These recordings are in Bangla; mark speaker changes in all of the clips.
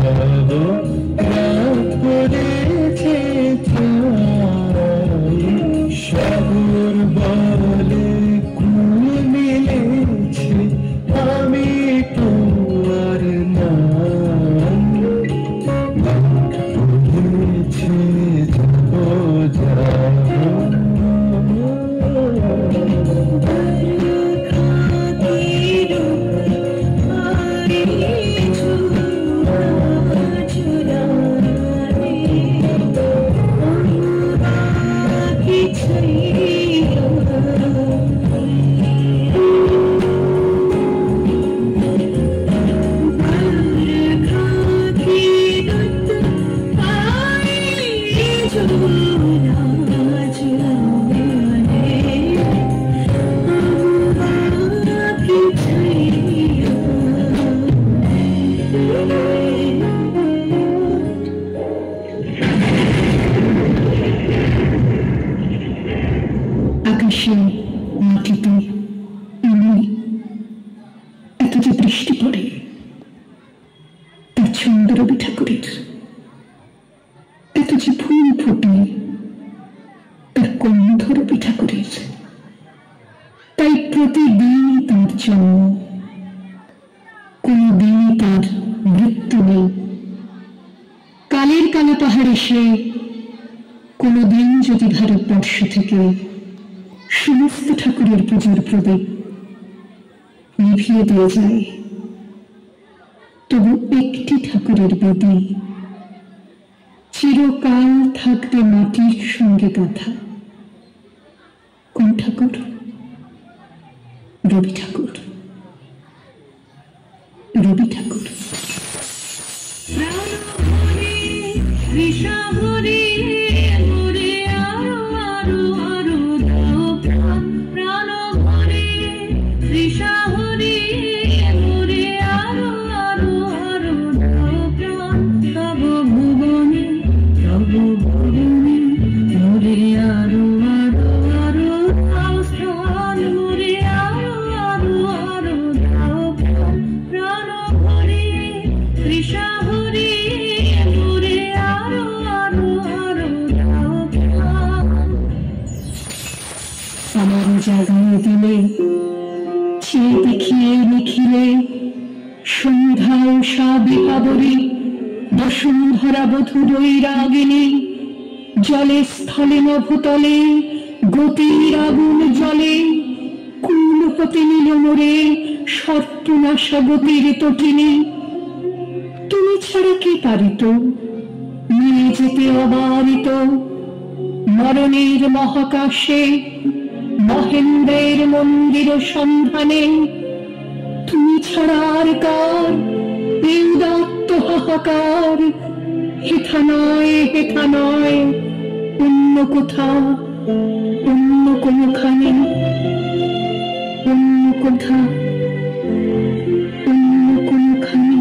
Speaker 1: রাত পড়েছে ছাই, সাগর বলে কুল মিলেছে, আমি তো আর নাই। পড়েছে যাব
Speaker 2: আকাশে মাটিতে এমনি এত যে বৃষ্টি পড়ে, তার ছন্দ রবি ঠাকুরের। এত যে ফুল ফোটে, তার গন্ধ রবি ঠাকুরের। তাই প্রতিদিনই তার জন্ম, কোনদিনই তার মৃত্যু নেই। কালের কালো পাহাড়ে সে কোনদিন যদি ভারতবর্ষ থেকে সমস্ত ঠাকুরের পুজোর প্রদীপ নিভিয়ে দিয়ে যায়, তবু একটি ঠাকুরের বেদি চিরকাল থাকবে মাটির সঙ্গে গাঁথা। কোন ঠাকুর? রবি ঠাকুর। রবি ঠাকুর। আমার জাগায় দিলে চেয়ে দেখিয়ে নিখিলে, সন্ধ্যায় সাবিহাবরী বসুন্ধরা বধূ বৈরাগিনী, জলে স্থলে নভতলে গতির আগুন জলে, কুল হতে নিল মোরে সর্বনাশা গতির তটিনী। তুমি ছাড়া কে পারিত নিয়ে যেতে অবারিত মরণের মহাকাশে মহেন্দ্রের মন্দির সন্ধানে? তুমি ছাড়া আর কার এই উদাত্ত হাহাকার? হেথা নয়, হেথা নয়, অন্য কোথা, অন্য কোনখানে, অন্য কোথা, অন্য কোনখানে।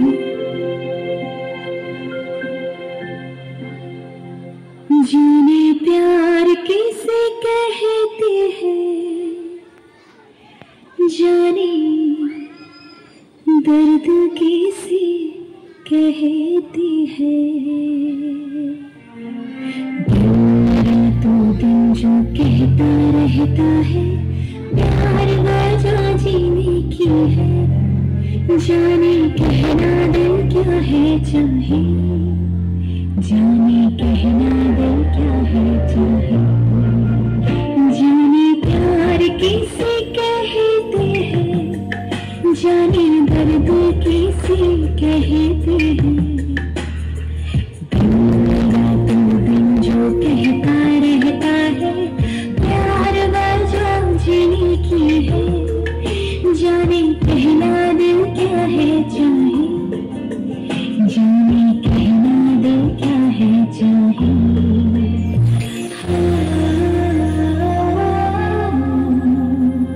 Speaker 2: जीने प्यार किसे कहते हैं, जाने दर्द किसे कहते हैं। प्यार तो दिन जो कहता रहता है, प्यार वजह जीने की है। जाने कहना दिल क्या है चाहे, जाने कहना दिल क्या है चाहे। जाने प्यार किसे कहते हैं, जाने दर्द किसे कहते हैं।